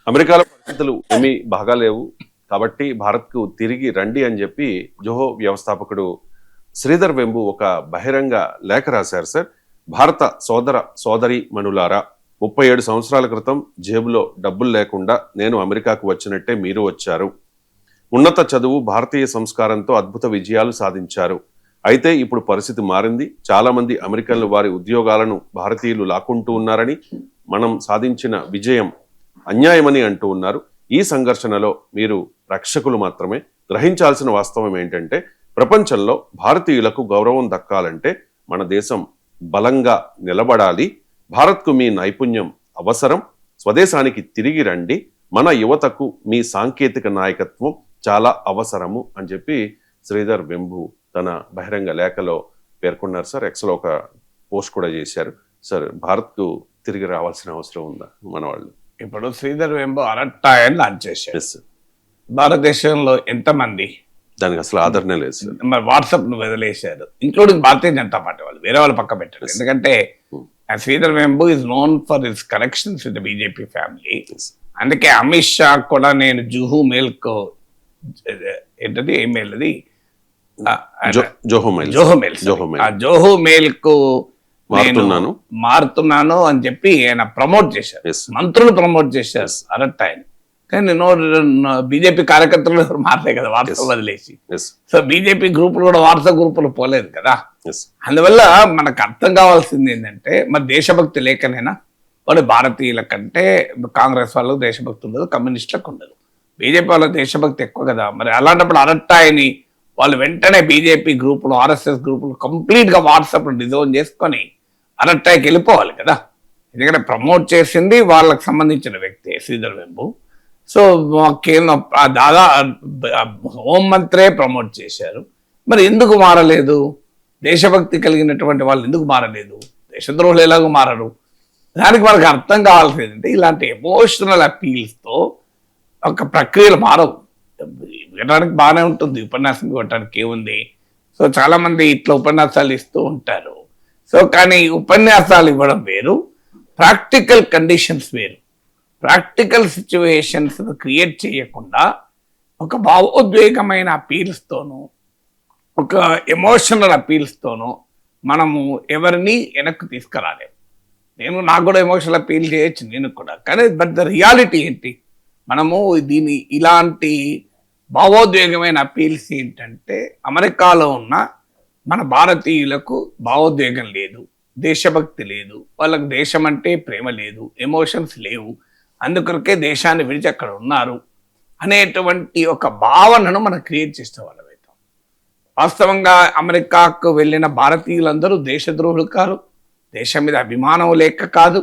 అమెరికాలో పరిస్థితులు ఏమీ బాగాలేవు కాబట్టి భారత్కు తిరిగి రండి అని చెప్పి జోహో వ్యవస్థాపకుడు శ్రీధర్ వెంబు ఒక బహిరంగ లేఖ రాశారు సార్. భారత సోదరి మనులారా, 37 సంవత్సరాల క్రితం జేబులో డబ్బులు లేకుండా నేను అమెరికాకు వచ్చినట్టే మీరు వచ్చారు. ఉన్నత చదువు, భారతీయ సంస్కారంతో అద్భుత విజయాలు సాధించారు. అయితే ఇప్పుడు పరిస్థితి మారింది. చాలా మంది అమెరికన్లు వారి ఉద్యోగాలను భారతీయులు లాక్కుంటూ ఉన్నారని, మనం సాధించిన విజయం అన్యాయమని అంటూ ఉన్నారు. ఈ సంఘర్షణలో మీరు రక్షకులు మాత్రమే. గ్రహించాల్సిన వాస్తవం ఏంటంటే, ప్రపంచంలో భారతీయులకు గౌరవం దక్కాలంటే మన దేశం బలంగా నిలబడాలి. భారత్కు మీ నైపుణ్యం అవసరం. స్వదేశానికి తిరిగి రండి. మన యువతకు మీ సాంకేతిక నాయకత్వం చాలా అవసరము అని చెప్పి శ్రీధర్ వెంబు తన బహిరంగ లేఖలో పేర్కొన్నారు సార్. ఎక్స్లో ఒక పోస్ట్ కూడా చేశారు. సార్, భారత్కు తిరిగి రావాల్సిన అవసరం ఉందా మన వాళ్ళు? ఇప్పుడు శ్రీధర్ వెంబు అరట్టాయని లాంచ్ చేశారు. భారతదేశంలో ఎంతమంది దానికి అసలు ఆదరణ లేదు సార్. మరి వాట్సాప్ ను వదిలేశారు, ఇంక్లూడింగ్ భారతీయ జనతా పార్టీ వాళ్ళు, వేరే వాళ్ళు పక్క పెట్టారు. ఎందుకంటే Sridhar Vembu is known for his connections with the BJP family. అందుకే అమిత్ షా కూడా నేను జూహు మెయిల్కు ఏంటది ఈమెయిల్ అది జోహో మెయిల్ కు మారుతున్నాను అని చెప్పి ఆయన ప్రమోట్ చేశారు. మంత్రులు ప్రమోట్ చేశారు అరట్టాయని. కానీ బీజేపీ కార్యకర్తలు ఎవరు మారలే కదా వాట్సాప్ వదిలేసి. సో బీజేపీ గ్రూపులు కూడా వాట్సాప్ గ్రూపులు పోలేదు కదా. అందువల్ల మనకు అర్థం కావాల్సింది ఏంటంటే, మరి దేశభక్తి లేకనైనా వాడు భారతీయుల కంటే కాంగ్రెస్ వాళ్ళకు దేశభక్తి ఉండదు, కమ్యూనిస్టులకు ఉండదు. బీజేపీ వాళ్ళ దేశభక్తి ఎక్కువ కదా. మరి అలాంటప్పుడు అరట్టాయని వాళ్ళు వెంటనే బీజేపీ గ్రూపులు, ఆర్ఎస్ఎస్ గ్రూపులు కంప్లీట్ గా వాట్సాప్ డిజోన్ చేసుకొని అరట్టాయికి వెళ్ళిపోవాలి కదా. ఎందుకంటే ప్రమోట్ చేసింది వాళ్ళకి సంబంధించిన వ్యక్తి శ్రీధర్ వెంబు. సో దాదా హోంమంత్రే ప్రమోట్ చేశారు. మరి ఎందుకు మారలేదు? దేశభక్తి కలిగినటువంటి వాళ్ళు ఎందుకు మారలేదు? దేశద్రోహులు ఎలాగో మారరు? దానికి మనకు అర్థం కావాల్సింది ఏంటంటే, ఇలాంటి ఎమోషనల్ అపీల్స్తో ఒక ప్రక్రియలు మారవు. వినడానికి బాగానే ఉంటుంది, ఉపన్యాసం ఇవ్వటానికి ఏముంది. సో చాలా మంది ఇట్లా ఉపన్యాసాలు ఇస్తూ ఉంటారు. సో కానీ ఉపన్యాసాలు ఇవ్వడం వేరు, ప్రాక్టికల్ కండిషన్స్ వేరు. ప్రాక్టికల్ సిచ్యువేషన్స్ క్రియేట్ చేయకుండా ఒక భావోద్వేగమైన అపీల్స్తోనూ, ఒక ఎమోషనల్ అపీల్స్తోనూ మనము ఎవరిని వెనక్కి తీసుకురాలేము. నాకు కూడా ఎమోషనల్ అపీల్ చేయొచ్చు, నేను కూడా. కానీ బట్ ద రియాలిటీ ఏంటి? మనము దీని ఇలాంటి భావోద్వేగమైన అపీల్స్ ఏంటంటే, అమెరికాలో ఉన్న మన భారతీయులకు భావోద్వేగం లేదు, దేశభక్తి లేదు, వాళ్ళకి దేశం అంటే ప్రేమ లేదు, ఎమోషన్స్ లేవు, అందుకొరకే దేశాన్ని విడిచి అక్కడ ఉన్నారు అనేటువంటి ఒక భావనను మనం క్రియేట్ చేసే వాళ్ళం అవుతాం. వాస్తవంగా అమెరికాకు వెళ్ళిన భారతీయులందరూ దేశద్రోహులు కారు, దేశం మీద అభిమానం లేక కాదు,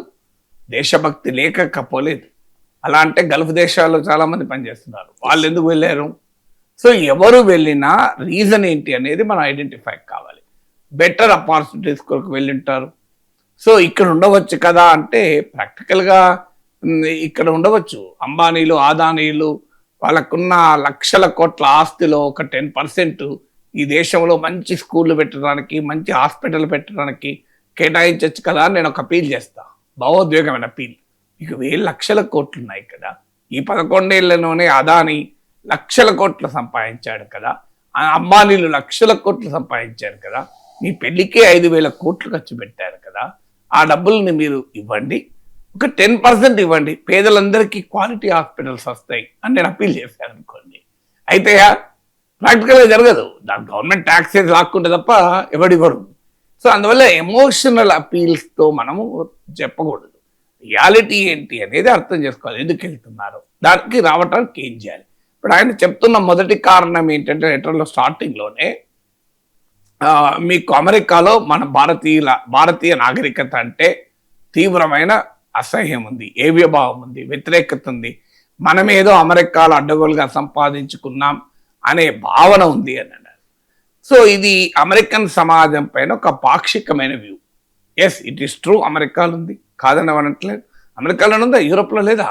దేశభక్తి లేకపోలేదు. అలా అంటే గల్ఫ్ దేశాల్లో చాలామంది పనిచేస్తున్నారు, వాళ్ళు ఎందుకు వెళ్ళారు? సో ఎవరు వెళ్ళినా రీజన్ ఏంటి అనేది మనం ఐడెంటిఫై కావాలి. బెటర్ ఆపర్చునిటీస్ కొరకు వెళ్ళింటారు. సో ఇక్కడ ఉండవచ్చు కదా అంటే, ప్రాక్టికల్గా ఇక్కడ ఉండవచ్చు. అంబానీలు, ఆదానీలు వాళ్ళకున్న లక్షల కోట్ల ఆస్తిలో ఒక 10% ఈ దేశంలో మంచి స్కూళ్ళు పెట్టడానికి, మంచి హాస్పిటల్ పెట్టడానికి కేటాయించవచ్చు కదా అని నేను ఒక అపీల్ చేస్తా, భావోద్వేగమైన అపీల్. మీకు 1000 లక్షల కోట్లు ఉన్నాయి కదా. ఈ 11 ఏళ్లలోనే అదాని లక్షల కోట్లు సంపాదించాడు కదా, అంబానీలు లక్షల కోట్లు సంపాదించారు కదా, మీ పెళ్లికే 5,000 కోట్లు ఖర్చు పెట్టారు కదా. ఆ డబ్బుల్ని మీరు ఇవ్వండి, ఒక 10% ఇవ్వండి, పేదలందరికీ క్వాలిటీ హాస్పిటల్స్ వస్తాయి అని నేను అపీల్ చేశాను అనుకోండి. అయితే ప్రాక్టికల్గా జరగదు, దాని గవర్నమెంట్ ట్యాక్సెస్ లాక్కుంటే తప్ప ఎవడివ్వడు. సో అందువల్ల ఎమోషనల్ అపీల్స్తో మనము చెప్పకూడదు. రియాలిటీ ఏంటి అనేది అర్థం చేసుకోవాలి. ఎందుకు వెళ్తున్నారు, దానికి రావడానికి ఏం చేయాలి. ఇప్పుడు ఆయన చెప్తున్న మొదటి కారణం ఏంటంటే, లెటర్లో స్టార్టింగ్లోనే మీకు అమెరికాలో మన భారతీయ నాగరికత అంటే తీవ్రమైన అసహ్యం ఉంది, ఏవ్యభావం ఉంది, వ్యతిరేకత ఉంది, మనమేదో అమెరికాలో అడ్డగోలుగా సంపాదించుకున్నాం అనే భావన ఉంది అని అన్నారు. సో ఇది అమెరికన్ సమాజం పైన ఒక పాక్షికమైన view. Yes, it is true, అమెరికాలో ఉంది, కాదని అనట్లేదు. అమెరికాలో ఉందా? యూరోప్లో లేదా?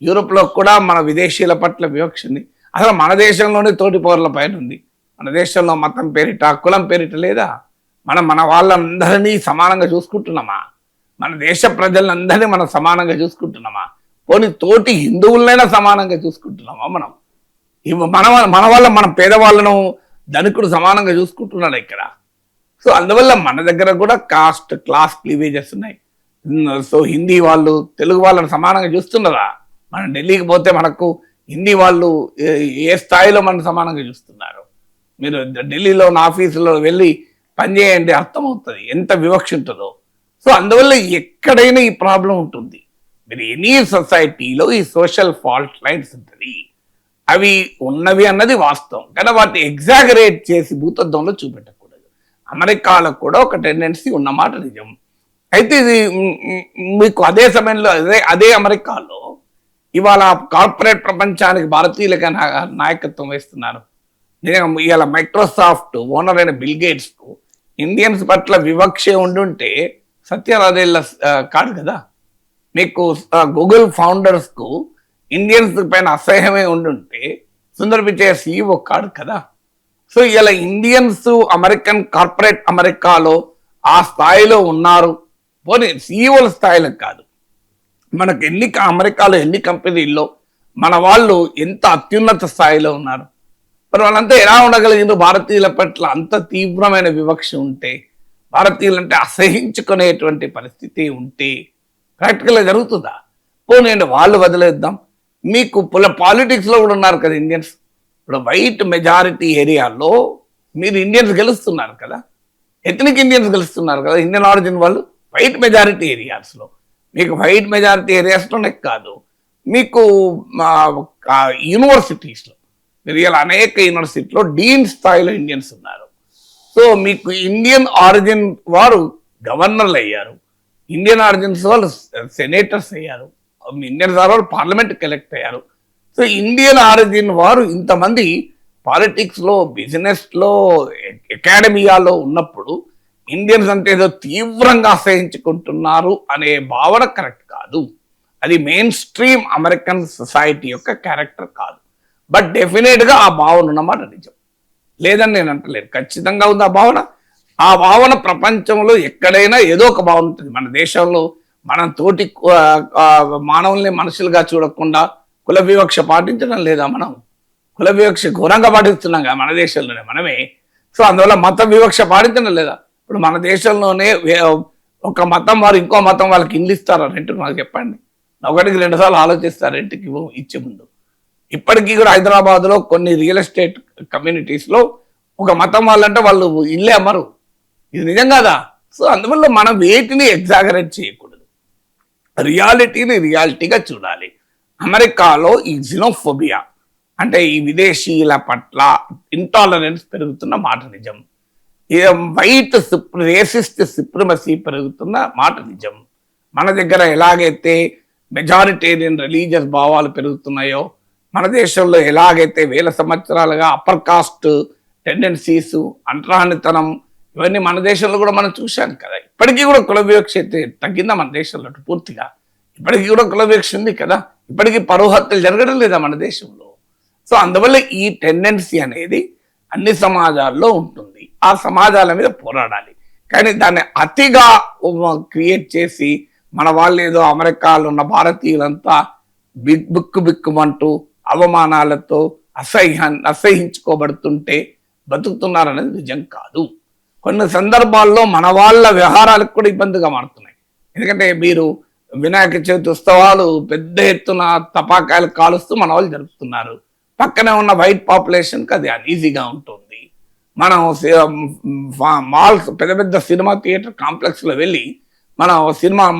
యూరోప్లో కూడా మన విదేశీయుల పట్ల వివక్ష ఉంది. అసలు మన దేశంలోనే తోటి పౌరుల పైన ఉంది. మన దేశంలో మతం పేరిట, కులం పేరిట లేదా? మన వాళ్ళందరినీ సమానంగా చూసుకుంటున్నామా? మన దేశ ప్రజలందరినీ మనం సమానంగా చూసుకుంటున్నామా? పోనీ తోటి హిందువులనైనా సమానంగా చూసుకుంటున్నామా మనం? మన వల్ల మన పేదవాళ్ళను ధనికుడు సమానంగా చూసుకుంటున్నాడు ఇక్కడ. సో అందువల్ల మన దగ్గర కూడా కాస్ట్ క్లాస్ క్లీవేజెస్ ఉన్నాయి. సో హిందీ వాళ్ళు తెలుగు వాళ్ళని సమానంగా చూస్తున్నారా? మనం ఢిల్లీకి పోతే మనకు హిందీ వాళ్ళు ఏ స్థాయిలో మనం సమానంగా చూస్తున్నారు? మీరు ఢిల్లీలో ఉన్న ఆఫీసులో వెళ్ళి పనిచేయండి, అర్థమవుతుంది ఎంత వివక్ష ఉంటుందో. సో అందువల్ల ఎక్కడైనా ఈ ప్రాబ్లం ఉంటుంది. మీరు ఎనీ సొసైటీలో ఈ సోషల్ ఫాల్ట్ లైన్స్ ఉంటుంది, అవి ఉన్నవి అన్నది వాస్తవం. కానీ వాటిని ఎగ్జాగరేట్ చేసి భూతద్దంలో చూపెట్టకూడదు. అమెరికాలో కూడా ఒక టెండెన్సీ ఉన్నమాట నిజం. అయితే ఇది మీకు అదే సమయంలో అదే అమెరికాలో ఇవాళ కార్పొరేట్ ప్రపంచానికి భారతీయులుగా నాయకత్వం వేస్తున్నారు. ఇవాళ మైక్రోసాఫ్ట్ ఓనర్ అయిన బిల్ గేట్స్ కు ఇండియన్స్ పట్ల వివక్ష ఉండుంటే సత్యనాదేళ్ల కాదు కదా. మీకు గూగుల్ ఫౌండర్స్ కు ఇండియన్స్ పైన అసహ్యమే ఉండుంటే సుందర్ పిచై CEO కాదు కదా. సో ఇలా ఇండియన్స్ అమెరికన్ కార్పొరేట్ అమెరికాలో ఆ స్థాయిలో ఉన్నారు, పోనీ CEOల స్థాయిలో కాదు. మనకు అమెరికాలో ఎన్ని కంపెనీల్లో మన వాళ్ళు ఎంత అత్యున్నత స్థాయిలో ఉన్నారు. మరి వాళ్ళంతా ఎలా ఉండగలిగిందో భారతీయుల పట్ల అంత తీవ్రమైన వివక్ష ఉంటే, భారతీయులంటే అసహించుకునేటువంటి పరిస్థితి ఉంటే ప్రాక్టికల్గా జరుగుతుందా? పోనీ వాళ్ళు వదిలేద్దాం. మీకు పాలిటిక్స్లో కూడా ఉన్నారు కదా ఇండియన్స్. ఇప్పుడు వైట్ మెజారిటీ ఏరియాలో మీరు ఇండియన్స్ గెలుస్తున్నారు కదా, ఎథనిక్ ఇండియన్స్ గెలుస్తున్నారు కదా, ఇండియన్ ఆరిజిన్ వాళ్ళు వైట్ మెజారిటీ ఏరియాస్లో. మీకు వైట్ మెజారిటీ ఏరియాస్లోనే కాదు, మీకు యూనివర్సిటీస్లో మీరు ఇలా అనేక యూనివర్సిటీలో డీన్ స్థాయిలో ఇండియన్స్ ఉన్నారు. సో మీకు ఇండియన్ ఆరిజిన్ వారు గవర్నర్లు అయ్యారు, ఇండియన్ ఆరిజిన్స్ వాళ్ళు సెనేటర్స్ అయ్యారు, ఇండియన్స్ వాళ్ళు పార్లమెంట్కి ఎలక్ట్ అయ్యారు. సో ఇండియన్ ఆరిజిన్ వారు ఇంతమంది పాలిటిక్స్లో, బిజినెస్లో, అకాడమియాలో ఉన్నప్పుడు ఇండియన్స్ అంటే ఏదో తీవ్రంగా అసహించుకుంటున్నారు అనే భావన కరెక్ట్ కాదు. అది మెయిన్ స్ట్రీమ్ అమెరికన్ సొసైటీ యొక్క క్యారెక్టర్ కాదు. బట్ డెఫినెట్గా ఆ భావన ఉన్నమాట నిజం, లేదని నేను అంటలేదు. ఖచ్చితంగా ఉంది ఆ భావన. ఆ భావన ప్రపంచంలో ఎక్కడైనా ఏదో ఒక భావన ఉంటుంది. మన దేశంలో మనం తోటి మానవుల్ని మనుషులుగా చూడకుండా కుల వివక్ష పాటించడం లేదా? మనం కుల వివక్ష ఘోరంగా పాటిస్తున్నాం కదా మన దేశంలోనే మనమే. సో అందువల్ల మత వివక్ష పాటించడం లేదా? ఇప్పుడు మన దేశంలోనే ఒక మతం వారు ఇంకో మతం వాళ్ళకి ఇల్లు ఇస్తారా రెంట్కి? నాకు చెప్పండి. 1-2 సార్లు ఆలోచిస్తారు రెంట్కి ఇచ్చే ముందు. ఇప్పటికీ కూడా హైదరాబాద్లో కొన్ని రియల్ ఎస్టేట్ కమ్యూనిటీస్లో ఒక మతం వాళ్ళంటే వాళ్ళు ఇల్లే అమ్మరు. ఇది నిజం కాదా? సో అందువల్ల మనం వేటిని ఎగ్జాగరేట్ చేయకూడదు, రియాలిటీగా చూడాలి. అమెరికాలో ఈ జినోఫోబియా అంటే ఈ విదేశీయుల పట్ల ఇంటాలరెన్స్ పెరుగుతున్న మాట నిజం. వైట్ రేసిస్ట్ సుప్రిమసీ పెరుగుతున్న మాట నిజం. మన దగ్గర ఎలాగైతే మెజారిటేరియన్ రిలీజియస్ భావాలు పెరుగుతున్నాయో, మన దేశంలో ఎలాగైతే వేల సంవత్సరాలుగా అప్పర్ కాస్ట్ టెండెన్సీస్, అంటరానితనం, ఇవన్నీ మన దేశంలో కూడా మనం చూశాం కదా. ఇప్పటికీ కూడా కుల వివక్ష అయితే తగ్గిందా మన దేశంలో పూర్తిగా? ఇప్పటికీ కూడా కుల వివక్ష ఉంది కదా. ఇప్పటికీ పరువు హత్యలు జరగడం లేదా మన దేశంలో? సో అందువల్ల ఈ టెండెన్సీ అనేది అన్ని సమాజాల్లో ఉంటుంది. ఆ సమాజాల మీద పోరాడాలి. కానీ దాన్ని అతిగా క్రియేట్ చేసి మన వాళ్ళు ఏదో అమెరికాలో ఉన్న భారతీయులంతా బిక్కుమంటూ అవమానాలతో అసహించుకోబడుతుంటే బతుకుతున్నారనేది నిజం కాదు. కొన్ని సందర్భాల్లో మన వాళ్ళ వ్యవహారాలకు కూడా ఇబ్బందిగా మారుతున్నాయి. ఎందుకంటే మీరు వినాయక చవితి ఉత్సవాలు పెద్ద ఎత్తున తపాకాయలు కాలుస్తూ మన వాళ్ళు జరుపుతున్నారు. పక్కనే ఉన్న వైట్ పాపులేషన్కి అది అన్ఈజీగా ఉంటుంది. మనం మాల్స్, పెద్ద సినిమా థియేటర్ కాంప్లెక్స్లో వెళ్ళి మనం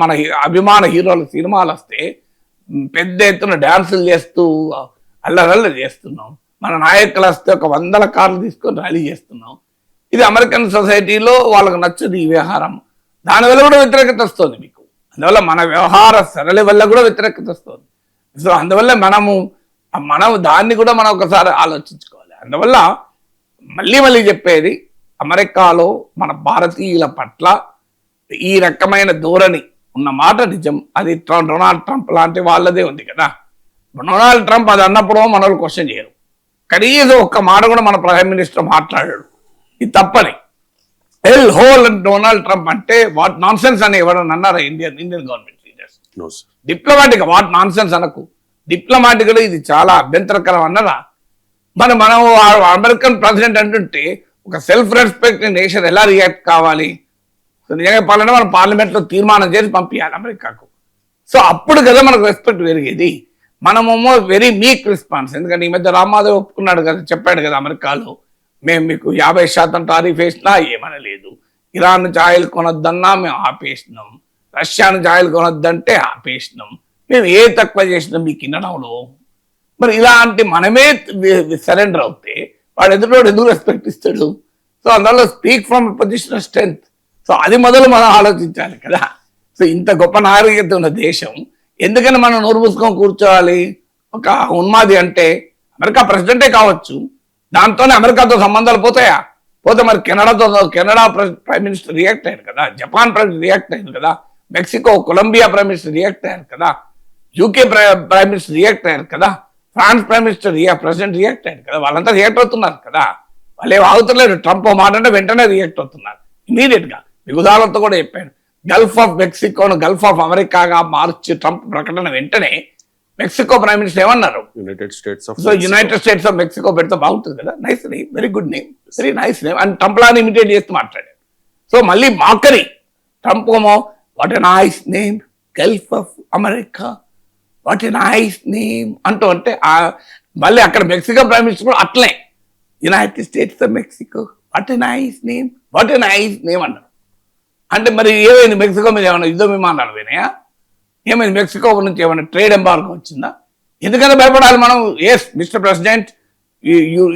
మన అభిమాన హీరోల సినిమాలు వస్తే పెద్ద ఎత్తున డ్యాన్సులు చేస్తూ అల్లరల్ల చేస్తున్నాం. మన నాయకులు వస్తే 100 కార్లు తీసుకొని ర్యాలీ చేస్తున్నాం. ఇది అమెరికన్ సొసైటీలో వాళ్ళకు నచ్చదు ఈ వ్యవహారం. దానివల్ల కూడా వ్యతిరేకత వస్తుంది మీకు. అందువల్ల మన వ్యవహార సరళి వల్ల కూడా వ్యతిరేకత వస్తుంది. సో అందువల్ల మనం దాన్ని కూడా మనం ఒకసారి ఆలోచించుకోవాలి. అందువల్ల మళ్ళీ చెప్పేది, అమెరికాలో మన భారతీయుల పట్ల ఈ రకమైన ధోరణి ఉన్న మాట నిజం. అది డొనాల్డ్ ట్రంప్ లాంటి వాళ్ళదే ఉంది కదా. డొనాల్డ్ ట్రంప్ అది అన్నప్పుడు మన వాళ్ళు క్వశ్చన్ చేయరు. కనీసం ఒక్క మాట కూడా మన ప్రైమ్ మినిస్టర్ మాట్లాడాడు. ఇది తప్పని హోల్ డొనాల్డ్ ట్రంప్ అంటే వాట్ నాన్ సెన్స్ అని ఎవరన్నా అన్నారా Indian government leaders? Diplomatic what non sense అనకు, డిప్లొమాటిక్గా ఇది చాలా అభ్యంతరకరం అన్నదా. మనం అమెరికన్ ప్రెసిడెంట్ అంటుంటే ఒక సెల్ఫ్ రెస్పెక్ట్ నేషన్ ఎలా రియాక్ట్ కావాలి? సో నిజంగా చెప్పాలంటే మనం పార్లమెంట్లో తీర్మానం చేసి పంపించాలి అమెరికాకు. సో అప్పుడు కదా మనకు రెస్పెక్ట్ పెరిగేది. మనమేమో వెరీ మీక్ రెస్పాన్స్. ఎందుకంటే ఈ మధ్య రామ్మాధవ్ ఒప్పుకున్నాడు కదా, చెప్పాడు కదా అమెరికాలో, మేము మీకు 50% టారిఫ్ వేసినా ఏమనలేదు, ఇరాన్ నుంచి ఆయిల్ కొనొద్దన్నా మేము ఆపేసినాం, రష్యా నుంచి ఆయిల్ కొనొద్దంటే ఆపేసినాం, మేము ఏ తక్కువ చేసినాం మీకు వినడంలో. మరి ఇలాంటి మనమే సరెండర్ అవుతే వాడు ఎదుటోడు ఎందుకు రెస్పెక్ట్ ఇస్తాడు? సో అందులో speak from position of strength. So అది మొదలు మనం ఆలోచించాలి కదా. సో ఇంత గొప్ప నాగరికత ఉన్న దేశం ఎందుకని మనం నోరు మూసుకొని కూర్చోవాలి? ఒక ఉన్మాది అంటే అమెరికా ప్రెసిడెంటే కావచ్చు, దాంతోనే అమెరికాతో సంబంధాలు పోతాయా? పోతే మరి కెనడా ప్రైమ్ మినిస్టర్ రియాక్ట్ అయ్యారు కదా, జపాన్ ప్రైమ్ రియాక్ట్ అయ్యారు కదా, Mexico Colombia prime minister react అయ్యారు కదా, యూకే ప్రైమ్ మినిస్టర్ రియాక్ట్ అయ్యారు కదా, France prime minister president react అయ్యారు కదా. వాళ్ళంతా రియాక్ట్ అవుతున్నారు కదా. వాళ్ళు ఏం ఆగుతలేరు. ట్రంప్ మాట అంటే వెంటనే రియాక్ట్ అవుతున్నారు ఇమీడియట్ గా. మీకు ఉదాహరణతో కూడా చెప్పాను, గల్ఫ్ ఆఫ్ మెక్సికోను గల్ఫ్ ఆఫ్ అమెరికాగా మార్చి ట్రంప్ ప్రకటన వెంటనే మెక్సికో ప్రైమ్ మినిస్టర్ ఏమన్నారు? యునైటెడ్ స్టేట్స్ ఆఫ్ మెక్సికో పెడితే బాగుంటుంది కదా. Nice name, very good name, very nice name అని ట్రంప్ లాని ఇమిటేట్ చేస్తూ మాట్లాడారు. సో మళ్ళీ మాకరి ట్రంప్ ఏమో what a nice name gulf of America, what a nice name అంటూ అంటే మళ్ళీ అక్కడ మెక్సికో ప్రైమ్ మినిస్టర్ కూడా అట్లే United States of Mexico what a nice name, what a nice name అన్నారు. అంటే మరి ఏమైంది? మెక్సికో మీద ఏమైనా యుద్ధ విమానాలు పోయినాయా? ఏమైంది? మెక్సికో నుంచి ఏమైనా ట్రేడ్ ఎంబార్గో వచ్చిందా? ఎందుకంటే భయపడాలి మనం? Yes mister president,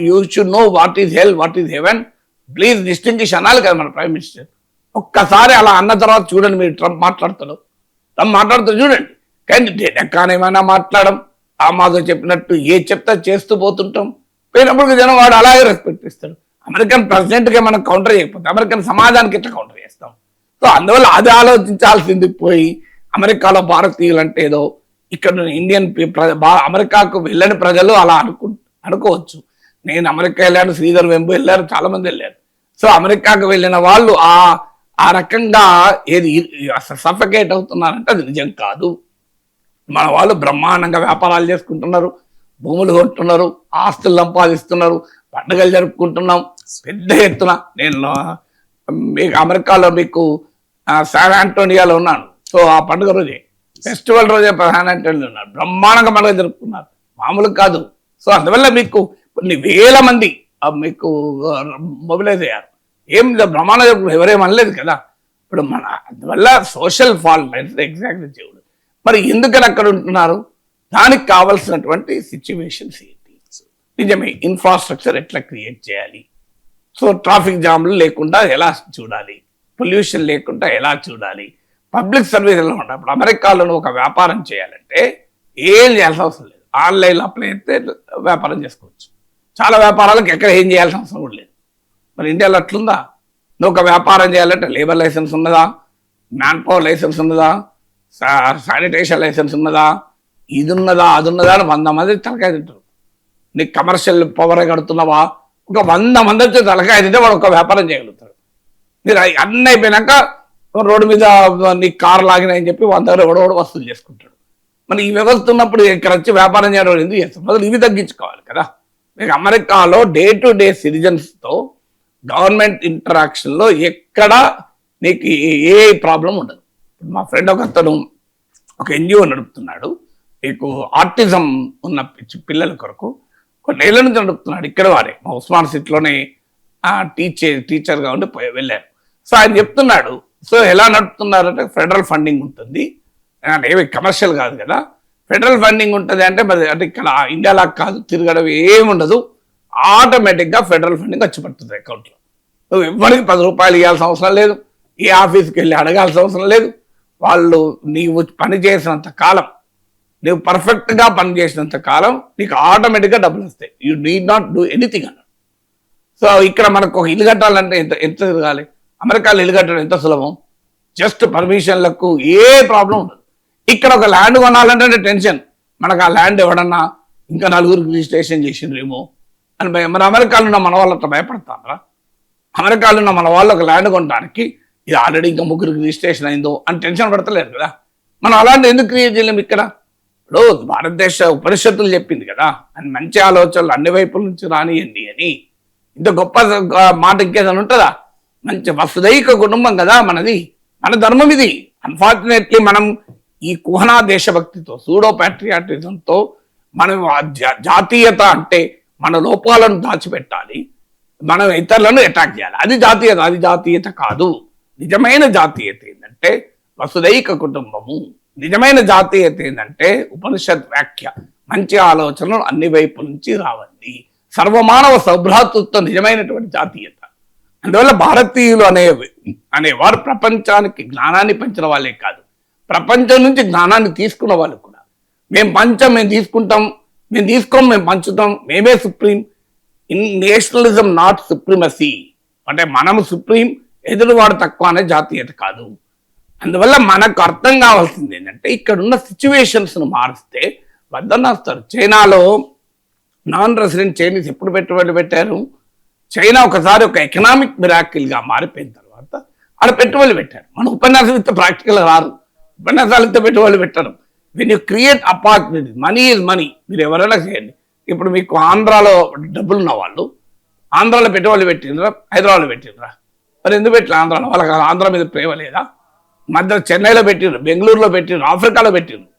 you should know what is hell, what is heaven, please distinguish అనాలి కదా మన ప్రైమ్ మినిస్టర్. ఒక్కసారి అలా అన్న తర్వాత చూడండి, మీరు ట్రంప్ మాట్లాడతాడు చూడండి. కానీ ఎక్కడ ఏమైనా మాట్లాడడం, ఆ మాతో చెప్పినట్టు ఏ చెప్తా చేస్తూ పోతుంటాం. పోయినప్పుడు జనం వాడు అలాగే రెస్పెక్ట్ ఇస్తాడు. అమెరికన్ ప్రెసిడెంట్గా మనం కౌంటర్ చేయకపోతే అమెరికన్ సమాజానికి ఎట్లా కౌంటర్ చేస్తాం? సో అందువల్ల అది ఆలోచించాల్సింది పోయి అమెరికాలో భారతీయులు అంటే ఏదో ఇక్కడ ఇండియన్ అమెరికాకు వెళ్ళని ప్రజలు అలా అనుకోవచ్చు. నేను అమెరికా వెళ్ళాను, శ్రీధర్ వెంబు వెళ్ళారు, చాలా మంది వెళ్ళారు. సో అమెరికాకు వెళ్ళిన వాళ్ళు ఆ రకంగా ఏది సఫకేట్ అవుతున్నారంటే అది నిజం కాదు. మన వాళ్ళు బ్రహ్మాండంగా వ్యాపారాలు చేసుకుంటున్నారు, భూములు కొంటున్నారు, ఆస్తులు సంపాదిస్తున్నారు, పండుగలు జరుపుకుంటున్నాం పెద్ద ఎత్తున. నేను అమెరికాలో మీకు శాన్ ఆంటోనియాలో ఉన్నాను. సో ఆ పండుగ రోజే, ఫెస్టివల్ రోజే శాన్ ఆంటోనియాలో ఉన్నారు, బ్రహ్మాండంగా పండుగ జరుపుకున్నారు, మామూలు కాదు. సో అందువల్ల మీకు కొన్ని వేల మంది మీకు మొబిలైజ్ అయ్యారు. ఏం బ్రహ్మాండ ఎవరేం అనలేదు కదా. ఇప్పుడు మన అందువల్ల సోషల్ ఫాల్ట్ అంటే ఎగ్జాక్ట్లీ దేవుడు. మరి ఎందుకని అక్కడ ఉంటున్నారు? దానికి కావాల్సినటువంటి సిచ్యువేషన్స్ ఏంటి? నిజమే, ఇన్ఫ్రాస్ట్రక్చర్ ఎట్లా క్రియేట్ చేయాలి, సో ట్రాఫిక్ జామ్లు లేకుండా ఎలా చూడాలి, పొల్యూషన్ లేకుండా ఎలా చూడాలి, పబ్లిక్ సర్వీస్ ఎలా ఉండాలి. ఇప్పుడు అమెరికాలో ఒక వ్యాపారం చేయాలంటే ఏం చేయాల్సిన అవసరం లేదు, ఆన్లైన్లో అప్లై అయితే వ్యాపారం చేసుకోవచ్చు. చాలా వ్యాపారాలకు ఎక్కడ ఏం చేయాల్సిన అవసరం కూడా లేదు. మరి ఇండియాలో అట్లుందా? నువ్వు ఒక వ్యాపారం చేయాలంటే లేబర్ లైసెన్స్ ఉన్నదా, మ్యాన్ పవర్ లైసెన్స్ ఉన్నదా, శానిటేషన్ లైసెన్స్ ఉన్నదా, ఇది ఉన్నదా అది ఉన్నదా అని 100 మంది తలకాయ తింటారు. నీకు కమర్షియల్ పవర్ కడుతున్నావా? ఒక 100 మంది వచ్చి తలకాయ తింటే వాడు ఒక వ్యాపారం చేయగలుగుతాడు. మీరు అన్నీ అయిపోయినాక రోడ్డు మీద నీకు కారు లాగినాయని చెప్పి 100 ఎవడో వసూలు చేసుకుంటాడు. మరి ఈ వ్యవస్థ ఉన్నప్పుడు ఇక్కడ వచ్చి వ్యాపారం చేయడం ఎందుకు చేస్తాం? మొదలు ఇవి తగ్గించుకోవాలి కదా. మీకు అమెరికాలో డే టు డే సిటిజన్స్తో గవర్నమెంట్ ఇంటరాక్షన్లో ఎక్కడ నీకు ఏ ప్రాబ్లం ఉండదు. మా ఫ్రెండ్ ఒకతను ఒక ఎన్జిఓ నడుపుతున్నాడు, మీకు ఆర్టిజం ఉన్న పిల్లల కొరకు కొన్ని ఏళ్ళ నుంచి నడుపుతున్నాడు. ఇక్కడ వారే మా ఉస్మాన్ సిటీలోనే టీచర్గా ఉండి వెళ్ళారు. సో ఆయన చెప్తున్నాడు, సో ఎలా నడుపుతున్నారంటే ఫెడరల్ ఫండింగ్ ఉంటుంది, ఏమి కమర్షియల్ కాదు కదా, ఫెడరల్ ఫండింగ్ ఉంటుంది అంటే మరి అంటే ఇక్కడ ఇండియాలా కాదు, తిరగడం ఏముండదు, ఆటోమేటిక్గా ఫెడరల్ ఫండింగ్ వచ్చి పడుతుంది అకౌంట్లో. నువ్వు ఎవరికి 10 రూపాయలు ఇవ్వాల్సిన అవసరం లేదు, ఏ ఆఫీస్కి వెళ్ళి అడగాల్సిన అవసరం లేదు. వాళ్ళు నీవు పని చేసినంత కాలం, నువ్వు పర్ఫెక్ట్గా పని చేసినంత కాలం నీకు ఆటోమేటిక్గా డబ్బులు వస్తాయి. You need not do anything అన్నాడు. సో ఇక్కడ మనకు ఒక ఇల్లు కట్టాలంటే ఎంత తిరగాలి? అమెరికాలో ఇల్లు కట్టడం ఎంత సులభం, జస్ట్ పర్మిషన్లకు ఏ ప్రాబ్లం ఉండదు. ఇక్కడ ఒక ల్యాండ్ కొనాలంటే టెన్షన్, మనకు ఆ ల్యాండ్ ఎవడన్నా ఇంకా 4గురికి రిజిస్ట్రేషన్ చేసిండ్రేమో అని భయం. మరి అమెరికాలో ఉన్న మన వాళ్ళు అట్లా భయపడతారా? అమెరికాలో ఉన్న మన వాళ్ళు ఒక ల్యాండ్ కొనడానికి ఇది ఆల్రెడీ ఇంకా 3గురికి రిజిస్ట్రేషన్ అయిందో అని టెన్షన్ పడతలేరు కదా. మనం అలాంటి ఎందుకు క్రియేట్ చేయలేం ఇక్కడ? ఇప్పుడు భారతదేశ ఉపనిషత్తులు చెప్పింది కదా, అని మంచి ఆలోచనలు అన్ని వైపుల నుంచి రానియండి అని. ఇంత గొప్ప మాట ఇంకేదైనా ఉంటుందా? మంచి వసుదైక కుటుంబం కదా మనది, మన ధర్మం ఇది. అన్ఫార్చునేట్లీ మనం ఈ కుహనా దేశభక్తితో, సూడో ప్యాట్రియాటిజంతో మనం జాతీయత అంటే మన లోపాలను దాచిపెట్టాలి, మనం ఇతరులను అటాక్ చేయాలి, అది జాతీయత. అది జాతీయత కాదు. నిజమైన జాతీయత ఏంటంటే వసుదైక కుటుంబము. నిజమైన జాతీయత ఏంటంటే ఉపనిషత్ వ్యాఖ్య, మంచి ఆలోచనలు అన్ని వైపుల నుంచి రావండి, సర్వమానవ సౌభ్రాతృత్వం నిజమైనటువంటి జాతీయత. అందువల్ల భారతీయులు అనేవారు ప్రపంచానికి జ్ఞానాన్ని పంచిన వాళ్ళే కాదు, ప్రపంచం నుంచి జ్ఞానాన్ని తీసుకున్న వాళ్ళు కూడా. మేము తీసుకుంటాం, మేము తీసుకోం, మేము పంచుతాం, మేమే supreme. In nationalism not supremacy, అంటే మనము సుప్రీం, ఎదురువాడు తక్కువ అనే జాతీయత కాదు. అందువల్ల మనకు అర్థం కావాల్సింది ఏంటంటే ఇక్కడున్న సిచ్యువేషన్స్ను మారిస్తే వద్దన్నారు. చైనాలో నాన్ రెసిడెంట్ చైనీస్ ఎప్పుడు పెట్టుబడి పెట్టారు? చైనా ఒకసారి ఒక ఎకనామిక్ మిరాకిల్గా మారిపోయిన తర్వాత ఆడ పెట్టుబడులు పెట్టారు. మన ఉపన్యాసం ఇస్తే ప్రాక్టికల్ రారు, ఉపన్యాసాలు ఇస్తే పెట్టుబడులు పెట్టరు. When you create opportunity, money is money. మీరు ఎవరైనా చేయండి. ఇప్పుడు మీకు ఆంధ్రాలో డబ్బులు ఉన్న వాళ్ళు ఆంధ్రాలో పెట్టుబడులు పెట్టినరా, హైదరాబాద్లో పెట్టినరా? మరి ఎందుకు పెట్టిన ఆంధ్రాలో? వాళ్ళకి ఆంధ్ర మీద ప్రేమ లేదా? మధ్య చెన్నైలో పెట్టిండ్రు, బెంగళూరులో పెట్టిండ్రు, ఆఫ్రికాలో పెట్టిండ్రు,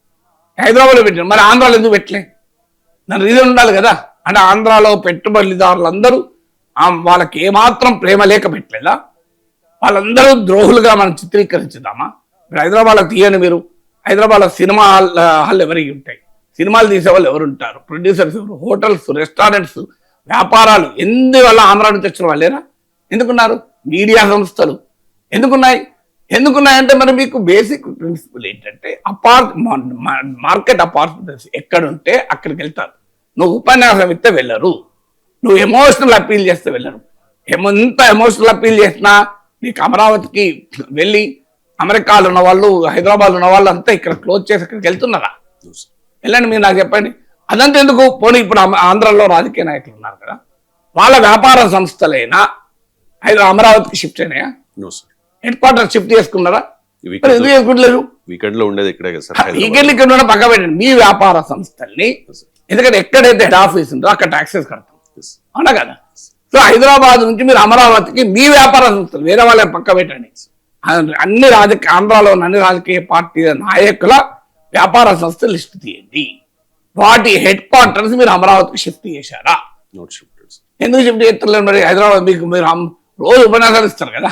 హైదరాబాద్లో పెట్టిండ్రు. మరి ఆంధ్రాలో ఎందుకు పెట్టలే? దాని రీజన్ ఉండాలి కదా. అంటే ఆంధ్రాలో పెట్టుబడిదారులందరూ వాళ్ళకి ఏమాత్రం ప్రేమ లేక పెట్టలేదా? వాళ్ళందరూ ద్రోహులుగా మనం చిత్రీకరించుదామా? మీరు హైదరాబాద్లో తీయండి. మీరు హైదరాబాద్లో సినిమా హాల్ ఎవరికి ఉంటాయి? సినిమాలు తీసేవాళ్ళు ఎవరు ఉంటారు? ప్రొడ్యూసర్స్ ఎవరు? హోటల్స్, రెస్టారెంట్స్, వ్యాపారాలు ఎందువల్ల ఆంధ్రా నుంచి వచ్చిన వాళ్ళేనా? ఎందుకున్నారు? మీడియా సంస్థలు ఎందుకున్నాయంటే మరి మీకు బేసిక్ ప్రిన్సిపల్ ఏంటంటే మార్కెట్ అపార్చునిటీస్ ఎక్కడుంటే అక్కడికి వెళ్తారు. నువ్వు ఉపన్యాసం ఇస్తే వెళ్ళరు, నువ్వు ఎమోషనల్ అప్పీల్ చేస్తే వెళ్ళరు. ఎంత ఎమోషనల్ అప్పీల్ చేసినా నీకు అమరావతికి వెళ్ళి అమెరికాలో ఉన్న వాళ్ళు, హైదరాబాద్లో ఉన్న వాళ్ళు అంతా ఇక్కడ క్లోజ్ చేసి అక్కడికి వెళ్తున్నారా? వెళ్ళండి, మీరు నాకు చెప్పండి. అదంతా ఎందుకు? పోనీ ఇప్పుడు ఆంధ్రాలో రాజకీయ నాయకులు ఉన్నారు కదా, వాళ్ళ వ్యాపార సంస్థలైనా అమరావతికి షిఫ్ట్ అయినాయా? హెడ్ క్వార్టర్ షిఫ్ట్ చేసుకున్నారా? ఎందుకు చేసుకుంటలేదు? వీకెండ్ లో ఉండేది ఇక్కడే కదా సార్. వీకెండ్ ఇక్కడ ఉన్న పక్క పెట్టండి. మీ వ్యాపార సంస్థల్ని, ఎందుకంటే ఎక్కడైతే హెడ్ ఆఫీస్ ఉందో అక్కడ ట్యాక్సెస్ కడతాం, అవునా కదా? సో హైదరాబాద్ నుంచి మీరు అమరావతికి మీ వ్యాపార సంస్థలు వేరే వాళ్ళ పక్క పెట్టండి. అన్ని ఆంధ్రాలో ఉన్న అన్ని రాజకీయ పార్టీల నాయకుల వ్యాపార సంస్థలు లిస్ట్ తీయండి. వాటి హెడ్ క్వార్టర్స్ మీరు అమరావతికి షిఫ్ట్ చేశారా? ఎందుకు షిఫ్ట్ చేస్తలేరు? మరి హైదరాబాద్ మీరు రోజు ఉపన్యాసాలు ఇస్తారు కదా,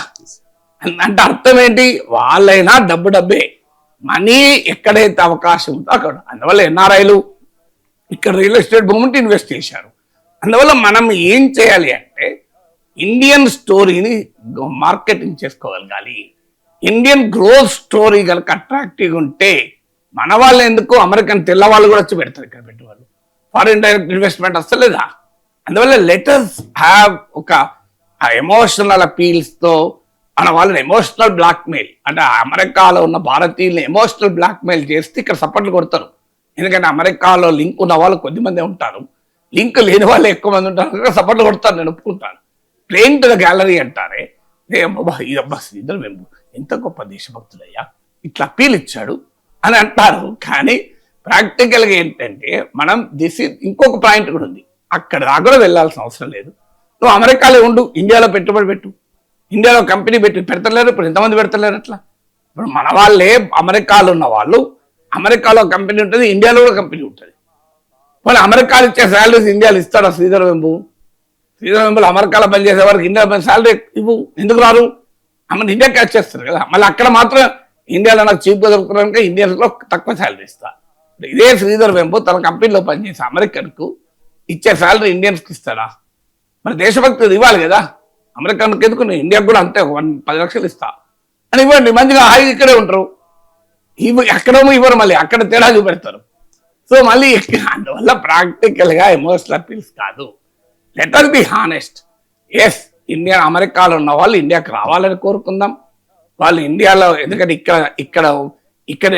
అంటే అర్థం ఏంటి? వాళ్ళైనా డబ్బే, మనీ ఎక్కడైతే అవకాశం ఉందో అక్కడ. అందువల్ల ఎన్ఆర్ఐలు ఇక్కడ రియల్ ఎస్టేట్ భూమిని ఇన్వెస్ట్ చేశారు. అందువల్ల మనం ఏం చేయాలి అంటే ఇండియన్ స్టోరీని మార్కెటింగ్ చేసుకోగలగాలి. ఇండియన్ గ్రోత్ స్టోరీ కనుక అట్రాక్టివ్గా ఉంటే మన వాళ్ళు ఎందుకు, అమెరికన్ తెల్ల వాళ్ళు కూడా వచ్చి పెడతారు ఇక్కడ పెట్టుబడులు. ఫారిన్ డైరెక్ట్ ఇన్వెస్ట్మెంట్ వస్తలేదా? అందువల్ల లెటర్స్ హ్యావ్ ఒక ఎమోషనల్ అపీల్స్తో మన వాళ్ళని ఎమోషనల్ బ్లాక్మెయిల్, అంటే అమెరికాలో ఉన్న భారతీయుల్ని ఎమోషనల్ బ్లాక్మెయిల్ చేస్తే ఇక్కడ సపోర్ట్లు కొడతారు. ఎందుకంటే అమెరికాలో లింక్ ఉన్న వాళ్ళు కొద్దిమంది ఉంటారు, లింక్ లేని వాళ్ళు ఎక్కువ మంది ఉంటారు, సపోర్ట్లు కొడతారు. నేను ఒప్పుకుంటాను. ప్లేన్ టు ద గ్యాలరీ అంటారే, ఇదబ్బా శ్రీధర్ వెంబు ఎంత గొప్ప దేశభక్తుడయ్యా, ఇట్లా అప్పీల్ ఇచ్చాడు అని అంటారు. కానీ ప్రాక్టికల్గా ఏంటంటే మనం ఇంకొక పాయింట్ కూడా ఉంది. అక్కడ దాకా కూడా వెళ్ళాల్సిన అవసరం లేదు. నువ్వు అమెరికాలో ఉండు, ఇండియాలో పెట్టుబడి పెట్టు, ఇండియాలో కంపెనీ పెడతలేరు. ఇప్పుడు ఎంతమంది పెడతలేరు అట్లా? ఇప్పుడు మన వాళ్ళే అమెరికాలో ఉన్న వాళ్ళు, అమెరికాలో కంపెనీ ఉంటుంది, ఇండియాలో కూడా కంపెనీ ఉంటుంది. వాళ్ళు అమెరికాలో ఇచ్చే శాలరీస్ ఇండియాలో ఇస్తాడా శ్రీధర్ వెంబు? శ్రీధర్ వెంబులు అమెరికాలో పనిచేసే వారికి ఇండియాలో శాలరీ ఇవ్వు, ఎందుకు రారు? ఇండియా క్యాచ్ చేస్తారు కదా. మళ్ళీ అక్కడ మాత్రం ఇండియాలో నాకు చీప్గా దొరుకుతున్నాక ఇండియాలో తక్కువ శాలరీ ఇస్తా. ఇదే శ్రీధర్ వెంబు తన కంపెనీలో పనిచేసే అమెరికన్కు ఇచ్చే శాలరీ ఇండియన్స్కి ఇస్తాడా? మరి దేశభక్తి ఇవ్వాలి కదా. అమెరికన్కి ఎందుకు, ఇండియాకు కూడా అంతే, 10 లక్షలు ఇస్తా అని ఇవ్వండి, మంచిగా హాయిగా ఇక్కడే ఉంటారు. ఎక్కడేమో ఇవ్వరు, మళ్ళీ అక్కడ తేడా చూపెడతారు. సో మళ్ళీ అందువల్ల ప్రాక్టికల్గా ఎమోషనల్ అపీల్స్ కాదు. Let us be honest. Yes, India అమెరికాలో ఉన్న వాళ్ళు ఇండియాకి రావాలని కోరుకుందాం. వాళ్ళు ఇండియాలో, ఎందుకంటే ఇక్కడ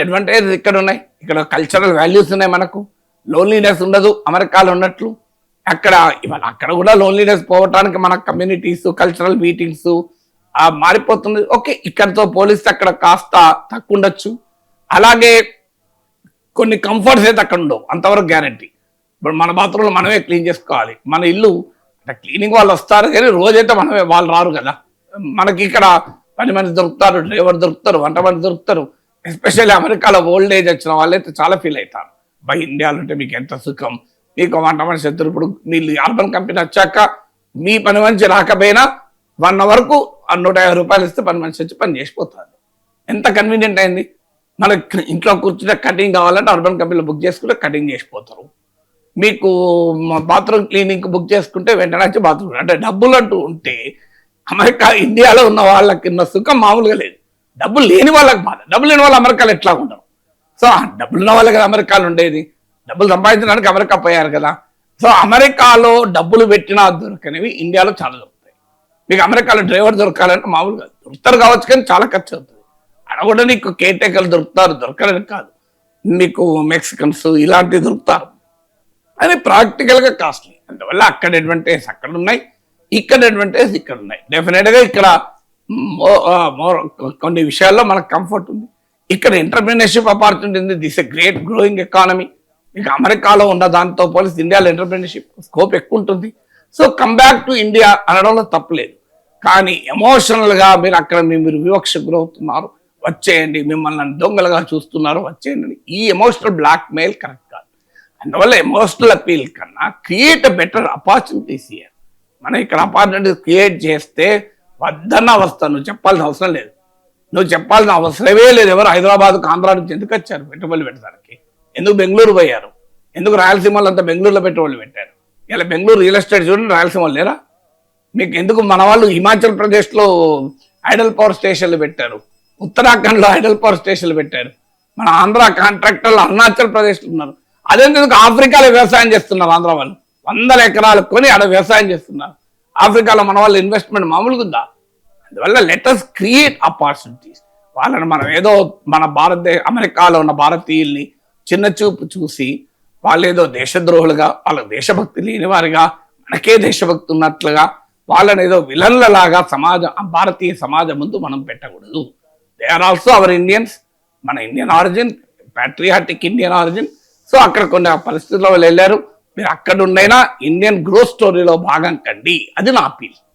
అడ్వాంటేజ్ ఇక్కడ ఉన్నాయి, ఇక్కడ కల్చరల్ వాల్యూస్ ఉన్నాయి, మనకు లోన్లీనెస్ ఉండదు అమెరికాలో ఉన్నట్లు. అక్కడ కూడా లోన్లీనెస్ పోవటానికి మన కమ్యూనిటీస్, కల్చరల్ మీటింగ్స్ మారిపోతుంది. ఓకే, ఇక్కడతో పోలిస్తే అక్కడ కాస్త తక్కువ ఉండొచ్చు. అలాగే కొన్ని కంఫర్ట్స్ అయితే అక్కడ ఉండవు, అంతవరకు గ్యారంటీ. ఇప్పుడు మన బాత్రూంలో మనమే క్లీన్ చేసుకోవాలి, మన ఇల్లు అంటే క్లీనింగ్ వాళ్ళు వస్తారు కానీ రోజైతే మనమే, వాళ్ళు రారు కదా. మనకి ఇక్కడ పని మనిషి దొరుకుతారు, డ్రైవర్ దొరుకుతారు, వంట మనిషి దొరుకుతారు. ఎస్పెషల్లీ అమెరికాలో ఓల్డ్ ఏజ్ వచ్చిన వాళ్ళైతే చాలా ఫీల్ అవుతారు, బై ఇండియాలో ఉంటే మీకు ఎంత సుఖం, మీకు వంట మనిషి ఎదురు. ఇప్పుడు మీరు అర్బన్ కంపెనీ వచ్చాక మీ పని మనిషి రాకపోయినా 1 అవర్కు 150 రూపాయలు ఇస్తే పని మనిషి వచ్చి పని చేసిపోతారు. ఎంత కన్వీనియంట్ అయింది. మనకి ఇంట్లో కూర్చుంటే కటింగ్ కావాలంటే అర్బన్ కంపెనీలో బుక్ చేసుకుంటే కటింగ్ చేసిపోతారు. మీకు బాత్రూమ్ క్లీనింగ్ బుక్ చేసుకుంటే వెంటనే వచ్చి బాత్రూమ్. అంటే డబ్బులు అంటూ ఉంటే అమెరికా, ఇండియాలో ఉన్న వాళ్ళకి ఉన్న సుఖం మామూలుగా లేదు. డబ్బులు లేని వాళ్ళకి బాధ. డబ్బులు లేని వాళ్ళు అమెరికాలో ఎట్లా ఉండరు. సో డబ్బులు ఉన్న వాళ్ళకి అమెరికాలో ఉండేది, డబ్బులు సంపాదించడానికి అమెరికా పోయారు కదా. సో అమెరికాలో డబ్బులు పెట్టినా దొరకనివి ఇండియాలో చాలా దొరుకుతాయి. మీకు అమెరికాలో డ్రైవర్ దొరకాలంటే మామూలుగా దొరుకుతారు కావచ్చు కానీ చాలా ఖర్చు అవుతుంది. అక్కడ కూడా నీకు కేర్ టేకర్లు దొరుకుతారు, దొరకడానికి కాదు, మీకు మెక్సికన్స్ ఇలాంటివి దొరుకుతారు. అది ప్రాక్టికల్గా కాస్ట్లీ. అందువల్ల అక్కడ అడ్వాంటేజ్ అక్కడ ఉన్నాయి, ఇక్కడ అడ్వాంటేజ్ ఇక్కడ ఉన్నాయి. డెఫినెట్గా ఇక్కడ కొన్ని విషయాల్లో మనకు కంఫర్ట్ ఉంది. ఇక్కడ ఎంటర్ప్రినర్షిప్ ఆపర్చునిటీ ఉంది. This a great growing economy. మీకు అమెరికాలో ఉన్న దాంతో పోలిసి ఇండియాలో ఎంటర్ప్రినర్షిప్ స్కోప్ ఎక్కువ ఉంటుంది. So come back to India అనడంలో తప్పలేదు. కానీ ఎమోషనల్గా మీరు అక్కడ మీరు వివక్ష గురవుతున్నారు, వచ్చేయండి, మిమ్మల్ని దొంగలుగా చూస్తున్నారు, వచ్చేయండి, ఈ ఎమోషనల్ బ్లాక్ మెయిల్ కరెక్ట్ కాదు. అందువల్ల ఎమోషనల్ అపీల్ కన్నా create a better opportunities here. మనం ఇక్కడ ఆపర్చునిటీస్ క్రియేట్ చేస్తే వద్దన్న అవస్థ, నువ్వు చెప్పాల్సిన అవసరం లేదు, నువ్వు చెప్పాల్సిన అవసరమే లేదు. ఎవరు హైదరాబాద్కు ఆంధ్ర నుంచి ఎందుకు వచ్చారు పెట్టుబడులు పెట్టడానికి? ఎందుకు బెంగళూరు పోయారు? ఎందుకు రాయలసీమలో అంతా బెంగళూరులో పెట్టుబడులు పెట్టారు? ఇలా బెంగళూరు రియల్ ఎస్టేట్ చూడండి, రాయలసీమ లేరా? మీకు ఎందుకు మన వాళ్ళు హిమాచల్ ప్రదేశ్లో ఐడల్ పవర్ స్టేషన్లు పెట్టారు, ఉత్తరాఖండ్లో ఐడల్ పవర్ స్టేషన్లు పెట్టారు, మన ఆంధ్ర కాంట్రాక్టర్లు అరుణాచల్ ప్రదేశ్లో ఉన్నారు. అదేందుకు ఆఫ్రికాలో వ్యవసాయం చేస్తున్నారు ఆంధ్ర వాళ్ళు, 100 ఎకరాలు కొని ఆడ వ్యవసాయం చేస్తున్నారు. ఆఫ్రికాలో మన వాళ్ళు ఇన్వెస్ట్మెంట్ మామూలుగా ఉందా? అందువల్ల లెటస్ క్రియేట్ ఆపర్చునిటీస్. వాళ్ళని మనం ఏదో మన అమెరికాలో ఉన్న భారతీయుల్ని చిన్న చూపు చూసి వాళ్ళు ఏదో దేశద్రోహులుగా, వాళ్ళ దేశభక్తి లేని వారిగా, మనకే దేశభక్తి ఉన్నట్లుగా వాళ్ళని ఏదో విలన్లలాగా భారతీయ సమాజం ముందు మనం పెట్టకూడదు. They are also our Indians, మన Indian origin, patriotic Indian origin. So అక్కడ కొన్ని పరిస్థితుల్లో వాళ్ళు వెళ్ళారు, మీరు అక్కడ ఉండైనా ఇండియన్ గ్రోత్ స్టోరీలో భాగం కండి. అది నా అపీల్.